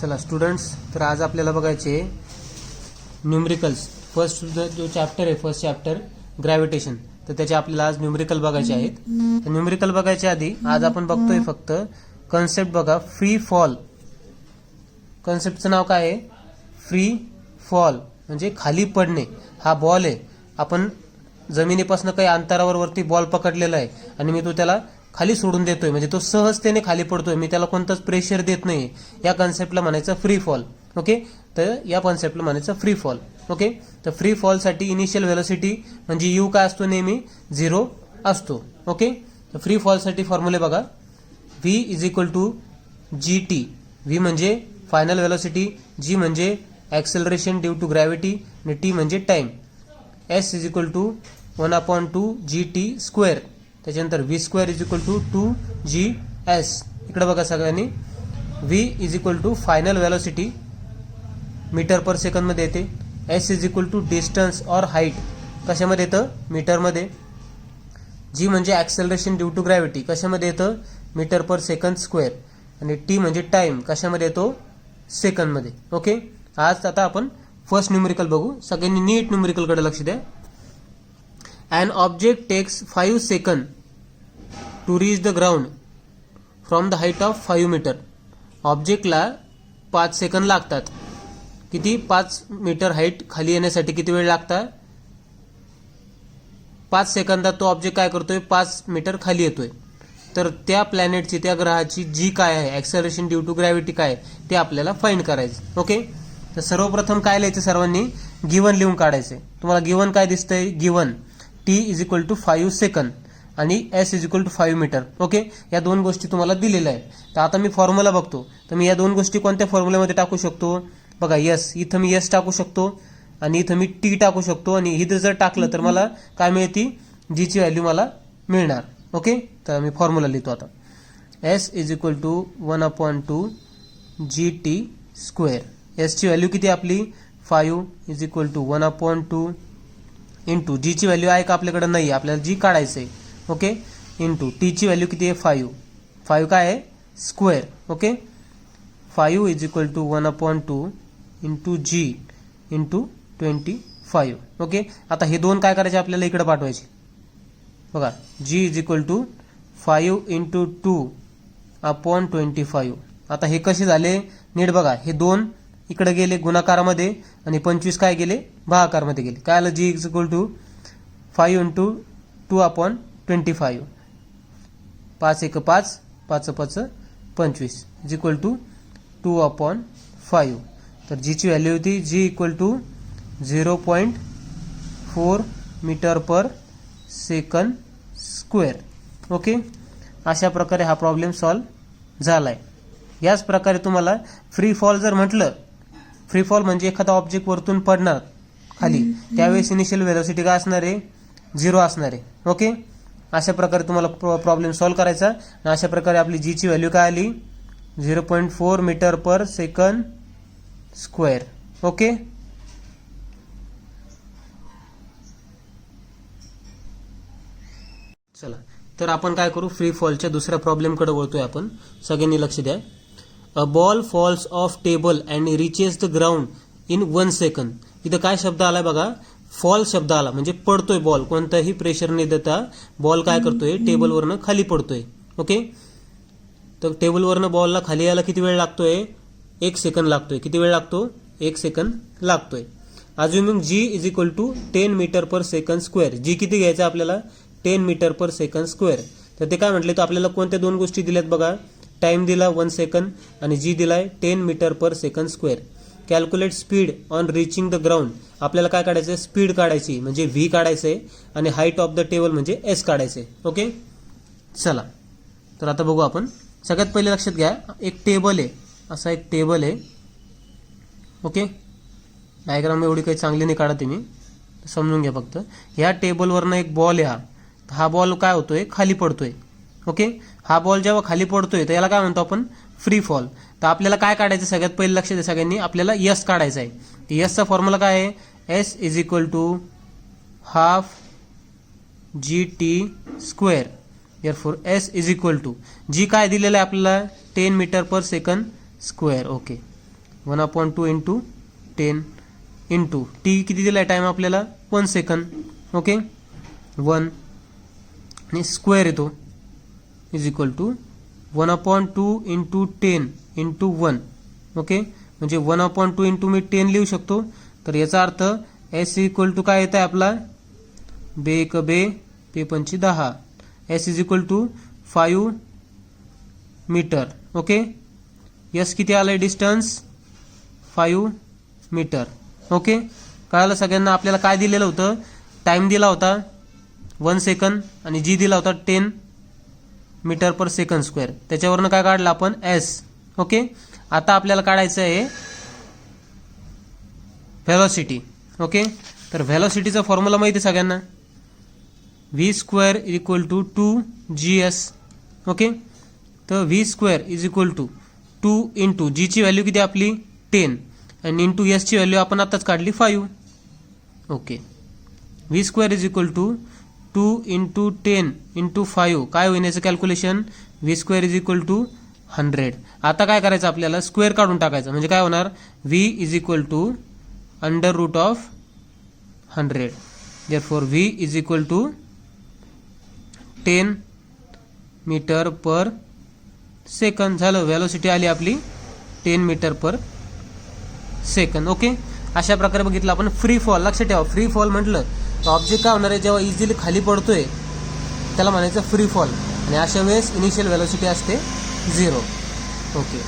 चला स्टुडंट्स, तर आज आपल्याला बघायचे न्यूमरिकल्स. फर्स्ट जो चॅप्टर आहे, फर्स्ट चॅप्टर ग्रॅव्हिटेशन, तर त्याचे आपल्याला आज न्यूमरिकल बघायचे आहेत. तर न्यूमरिकल बघायच्या आधी आज आपण बघतोय फक्त कन्सेप्ट. बघा, फ्री फॉल. कन्सेप्टचं नाव काय आहे? फ्री फॉल म्हणजे खाली पडणे. हा बॉल आहे, आपण जमिनीपासून काही अंतरावर वरती बॉल पकडलेला आहे आणि मी तो त्याला खाली सोडून देतोय, म्हणजे तो सहजतेने खाली पडतोय, मी त्याला कोणताच प्रेशर देत नाही. या कन्सेप्टला म्हणायचं फ्री फॉल. ओके, तर या कन्सेप्टला म्हणायचं फ्री फॉल. ओके, तर फ्री फॉलसाठी इनिशियल व्हेलोसिटी म्हणजे यू काय असतो? नेहमी 0 असतो. ओके, तर फ्री फॉलसाठी फॉर्म्युले बघा. v is equal to g t. V म्हणजे फायनल व्हेलोसिटी, जी म्हणजे ॲक्सेलरेशन ड्यू टू ग्रॅव्हिटी आणि टी म्हणजे time. S is equal to 1/2 G T square. त्याच्यानंतर v square is equal to 2GS. इकडे बघा सगळ्यांनी, v is equal to final velocity metre per सेकंदमध्ये येते. S is equal to distance और height कशामध्ये येतं? मीटरमध्ये. जी म्हणजे ॲक्सेलरेशन ड्यू टू ग्रॅव्हिटी कशामध्ये येतं? Metre per second square. आणि टी म्हणजे टाइम कशामध्ये येतो? सेकंदमध्ये. ओके, आज आता आपण फर्स्ट न्यूमरिकल बघू. सगळ्यांनी नीट न्यूमरिकलकडे लक्ष द्या. An object takes 5 seconds to reach the ground from the height of 5 meter. ऑब्जेक्टला 5 सेकंद लागतात. किती? 5 मीटर हाईट खाली येण्यासाठी किती वेळ लागतात? 5 सेकंदात तो ऑब्जेक्ट काय करतोय? 5 मीटर खाली येतोय. तर त्या प्लॅनेटची, त्या ग्रहाची जी काय आहे, ॲक्सेलरेशन ड्यू टू ग्रॅव्हिटी काय ते आपल्याला फाइंड करायचं. ओके, तर सर्वप्रथम काय लिहायचं? सर्वांनी गिवन लिहून काढायचंय. तुम्हाला गिवन काय दिसतंय? Given t is equal to 5 second आणि s is equal to 5 metre. Okay, या दोन गोष्टी तुम्हाला दिलेल्या आहेत. तर आता मी फॉर्म्युला बघतो, तर मी या दोन गोष्टी कोणत्या फॉर्म्युल्यामध्ये टाकू शकतो? बघा, यस, इथं मी यस टाकू शकतो आणि इथं मी टी टाकू शकतो. आणि इथं जर टाकलं तर मला काय मिळते? जीची व्हॅल्यू मला मिळणार. ओके, तर मी फॉर्म्युला लिहितो आता. S is equal to 1/2 G T square. एसची व्हॅल्यू किती आपली? 5 इज इक्वल टू 1/2 इंटू जीची व्हॅल्यू आहे का आपल्याकडे? नाही, आपल्याला जी काढायचं आहे. ओके, इंटू टीची व्हॅल्यू किती आहे? 5 काय आहे? Square. Okay, 5 is equal to 1/2 into G into 25. Okay, आता हे दोन काय करायचे? आपल्याला इकडे पाठवायचे. बघा, G is equal to 5 into 2/25. आता हे कसे झाले? नीट बघा, हे दोन इकडे गेले गुणाकारामध्ये आणि 25 काय गेले? भागाकारमध्ये गेले. काय आलं? G is equal to 5 into 2/25. 5 1 5, 5 5 25 is equal to 2/5. तर जीची व्हॅल्यू होती g equal to 0.4 metre per second square. Okay, अशा प्रकारे हा प्रॉब्लेम सॉल्व्ह झालाय. याच प्रकारे तुम्हाला फ्री फॉल जर म्हटलं, फ्री फॉल म्हणजे एखादा ऑब्जेक्ट वरतून पडणार खाली, त्यावेळेस इनिशियल व्हेलोसिटी काय असणार आहे? 0 असणार आहे. ओके, अशा प्रकारे तुम्हाला प्रॉब्लेम सॉल्व्ह करायचा. आणि अशा प्रकारे आपली जीची व्हॅल्यू काय आली? 0.4 metre per second square. Okay, चला तर आपण काय करू? फ्री फॉलच्या दुसऱ्या प्रॉब्लेमकडे वळतोय आपण. सगळ्यांनी लक्ष द्या. A ball falls off table and reaches the ground in 1 second. इथं काय शब्द आलाय बघा? फॉल शब्द आला, म्हणजे पडतोय बॉल. कोणताही प्रेशर न देता बॉल काय करतोय? टेबलवरनं खाली पडतोय. ओके, तर टेबलवरनं बॉलला खाली यायला किती वेळ लागतोय? 1 सेकंद लागतोय. किती वेळ लागतो? 1 सेकंद लागतोय. Assuming g is equal to 10 metre per second square. G किती घ्यायचं आपल्याला? 10 मीटर पर सेकंद स्क्वेअर. तर ते काय म्हटले? तर आपल्याला कोणत्या दोन गोष्टी दिल्यात बघा? टाइम दिला 1 सेकंद आणि जी दिलाय 10 metre per second square. Calculate speed on reaching the ground. आपल्याला काय काढायचं? स्पीड काढायची म्हणजे व्ही काढायचंय आणि हाईट ऑफ द टेबल म्हणजे एस काढायचंय. ओके, चला तर आता बघू आपण. सगळ्यात पहिले लक्षात घ्या, एक टेबल आहे, असा एक टेबल आहे. ओके, डायग्राम एवढी काही चांगली नाही काढा तुम्ही, समजून घ्या फक्त. ह्या टेबलवरनं एक बॉल आहे. हा बॉल काय होतोय? खाली पडतोय. ओके, हा बॉल जेव्हा खाली पडतोय तर याला काय म्हणतो आपण? Free fall. तर आपल्याला काय काढायचं? सगळ्यात पहिले लक्ष द्या सगळ्यांनी, आपल्याला यस काढायचा आहे. यसचा फॉर्म्युला काय आहे? S is equal to half g T square. therefore s is equal to g काय दिलेलं आहे आपल्याला? 10 metre per second square. Okay, 1/2 into 10 into t किती दिला आहे टाईम आपल्याला 1 सेकंद ओके 1 आणि स्क्वेअर येतो is equal to 1/2 into 10 into 1 okay म्हणजे 1/2 इंटू मी 10 लिहू शकतो. तर याचा अर्थ एस इक्वल टू काय येत आहे आपला बे एक बे पे पंची 10 S is equal to 5 metre okay. Yes किती आलंय डिस्टन्स 5 मीटर ओके. कळालं सगळ्यांना. आपल्याला काय दिलेलं होतं टाइम दिला होता 1 सेकंद आणि जी दिला होता 10 मीटर पर सेकंड स्क्वेअर. त्याच्यावरनं काय काढलं आपण एस ओके. आता आपल्याला काढायचं आहे व्हेलॉसिटी ओके. तर व्हेलॉसिटीचा फॉर्म्युला माहिती आहे सगळ्यांना v square is equal to 2GS okay. तर v square is equal to 2 into जीची व्हॅल्यू किती आपली 10 आणि इंटू एसची व्हॅल्यू आपण आताच काढली 5 okay. V square is equal to 2 into 10 into 5 काय होईल याचं calculation V square is equal to 100. आता काय करायचं आपल्याला स्क्वेअर काढून टाकायचं म्हणजे काय होणार V is equal to under root of 100. Therefore V is equal to 10 metre per second. झालं व्हेलॉसिटी आली आपली 10 मीटर पर सेकंद ओके. अशा प्रकारे बघितलं आपण फ्री फॉल. लक्षात ठेवा फ्री फॉल म्हटलं तर ऑब्जेक्ट काय होणार आहे जेव्हा इझिली खाली पडतोय त्याला म्हणायचं फ्री फॉल आणि अशा वेळेस इनिशियल व्हेलॉसिटी असते 0 ओके.